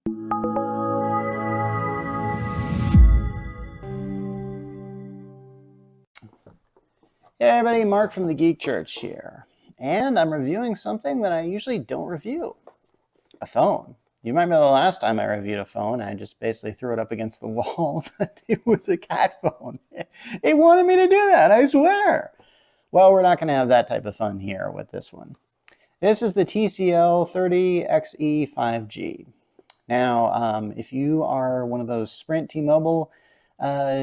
Hey everybody, Mark from the Geek Church here, and I'm reviewing something that I usually don't review, a phone. You remember the last time I reviewed a phone, I just basically threw it up against the wall, but it was a cat phone. It wanted me to do that, I swear. Well, we're not going to have that type of fun here with this one. This is the TCL 30XE 5G. Now, if you are one of those Sprint T-Mobile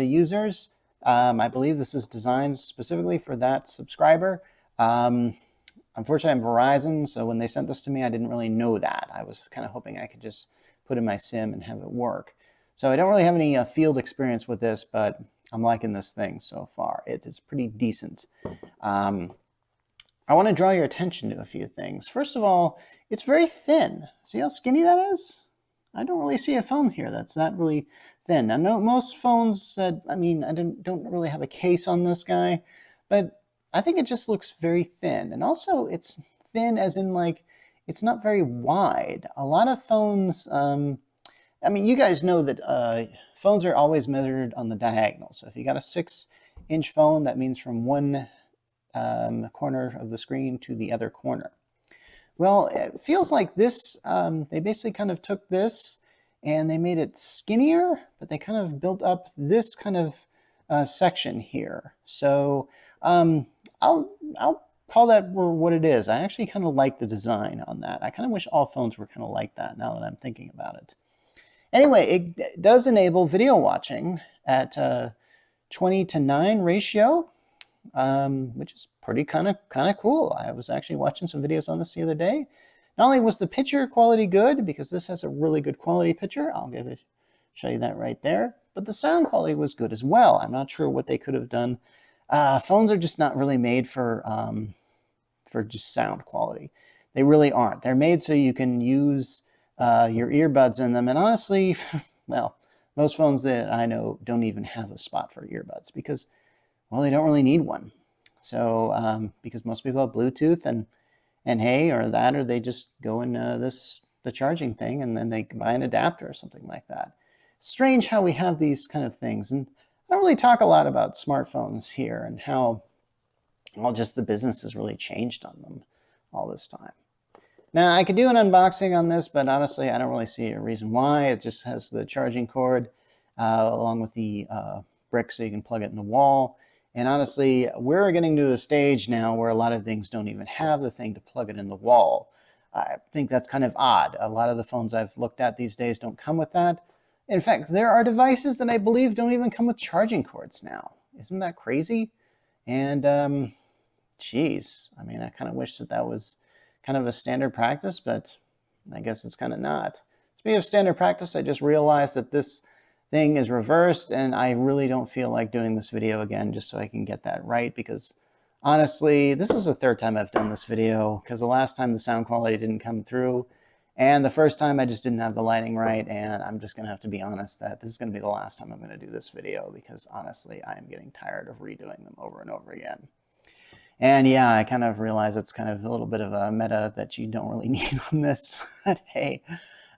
users, I believe this is designed specifically for that subscriber. Unfortunately, I'm Verizon, so when they sent this to me, I didn't really know that. I was kind of hoping I could just put in my SIM and have it work. So I don't really have any field experience with this, but I'm liking this thing so far. It is pretty decent. I want to draw your attention to a few things. First of all, it's very thin. See how skinny that is? I don't really see a phone here that's not really thin. I know most phones that, I don't really have a case on this guy, but I think it just looks very thin. And also it's thin as in like, it's not very wide. A lot of phones, you guys know that phones are always measured on the diagonal. So if you got a 6-inch phone, that means from one corner of the screen to the other corner. Well, it feels like this, they basically kind of took this and they made it skinnier, but they kind of built up this kind of section here. So I'll call that for what it is. I actually kind of like the design on that. I kind of wish all phones were kind of like that now that I'm thinking about it. Anyway, it does enable video watching at 20:9 ratio. Which is pretty kind of cool. I was actually watching some videos on this the other day. Not only was the picture quality good, because this has a really good quality picture, show you that right there, but the sound quality was good as well. I'm not sure what they could have done. Phones are just not really made for just sound quality. They really aren't. They're made so you can use your earbuds in them, and honestly, well, most phones that I know don't even have a spot for earbuds because, well, they don't really need one. So because most people have Bluetooth and hey, or that, or they just go in the charging thing and then they buy an adapter or something like that. It's strange how we have these kind of things. And I don't really talk a lot about smartphones here and how just the business has really changed on them all this time. Now, I could do an unboxing on this, but honestly, I don't really see a reason why. It just has the charging cord along with the brick so you can plug it in the wall. And honestly, we're getting to a stage now where a lot of things don't even have the thing to plug it in the wall. I think that's kind of odd. A lot of the phones I've looked at these days don't come with that. In fact, there are devices that I believe don't even come with charging cords now. Isn't that crazy? And geez, I kind of wish that was kind of a standard practice, but I guess it's kind of not. Speaking of standard practice, I just realized that this thing is reversed, and I really don't feel like doing this video again just so I can get that right, because honestly, this is the third time I've done this video, because the last time the sound quality didn't come through, and the first time I just didn't have the lighting right, and I'm just going to have to be honest that this is going to be the last time I'm going to do this video, because honestly, I am getting tired of redoing them over and over again. And yeah, I kind of realize it's kind of a little bit of a meta that you don't really need on this, but hey,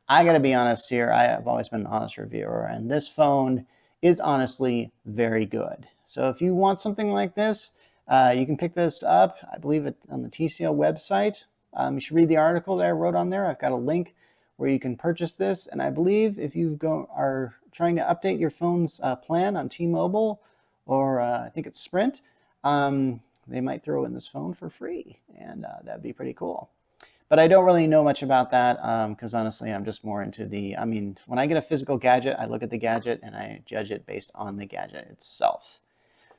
I gotta be honest here, I have always been an honest reviewer, and this phone is honestly very good. So if you want something like this, you can pick this up, I believe it on the TCL website. You should read the article that I wrote on there. I've got a link where you can purchase this, and I believe if you are trying to update your phone's plan on T-Mobile, or I think it's Sprint, they might throw in this phone for free, and that'd be pretty cool. But I don't really know much about that because honestly, I'm just more into when I get a physical gadget, I look at the gadget and I judge it based on the gadget itself.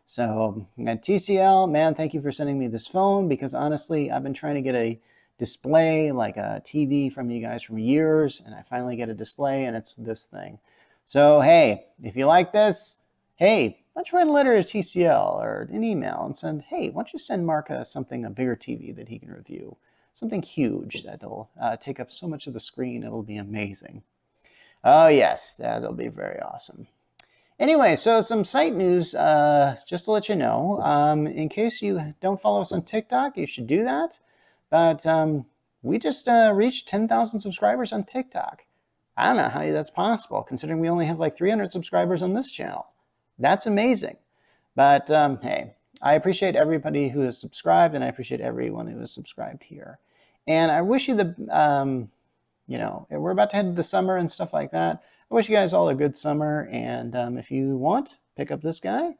So at TCL, man, thank you for sending me this phone, because honestly, I've been trying to get a display like a TV from you guys for years, and I finally get a display, and it's this thing. So hey, if you like this, hey, let's write a letter to TCL or an email and send, hey, why don't you send Mark a bigger TV that he can review? Something huge that'll take up so much of the screen, it'll be amazing. Oh yes, that'll be very awesome. Anyway, so some site news, just to let you know. In case you don't follow us on TikTok, you should do that. But we just reached 10,000 subscribers on TikTok. I don't know how that's possible, considering we only have like 300 subscribers on this channel. That's amazing. But hey, I appreciate everybody who has subscribed, and I appreciate everyone who has subscribed here. And I wish you the, we're about to head to the summer and stuff like that. I wish you guys all a good summer. And if you want, pick up this guy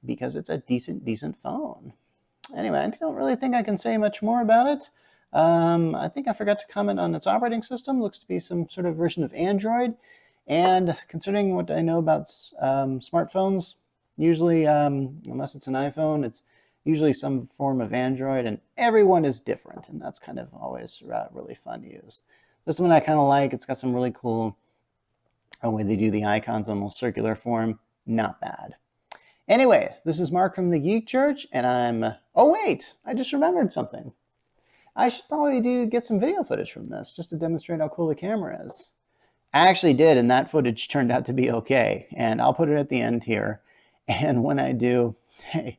because it's a decent phone. Anyway, I don't really think I can say much more about it. I think I forgot to comment on its operating system. Looks to be some sort of version of Android. And considering what I know about smartphones, usually, unless it's an iPhone, it's usually some form of Android, and everyone is different, and that's kind of always really fun to use. This one I kind of like. It's got some really cool way they do the icons on a circular form. Not bad. Anyway, this is Mark from the Geek Church, and I'm... Oh, wait! I just remembered something. I should probably get some video footage from this, just to demonstrate how cool the camera is. I actually did, and that footage turned out to be okay. And I'll put it at the end here. And when I do, hey,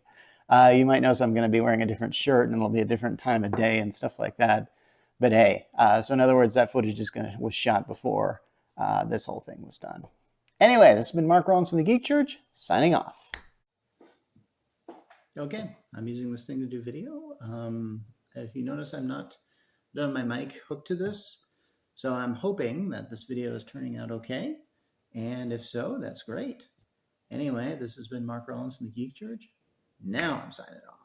you might notice I'm going to be wearing a different shirt, and it'll be a different time of day and stuff like that. But hey, so in other words, that footage was shot before this whole thing was done. Anyway, this has been Mark Rollins from the Geek Church, signing off. Okay, I'm using this thing to do video. If you notice, I'm not done my mic hooked to this. So I'm hoping that this video is turning out okay. And if so, that's great. Anyway, this has been Mark Rollins from the Geek Church. Now I'm signing off.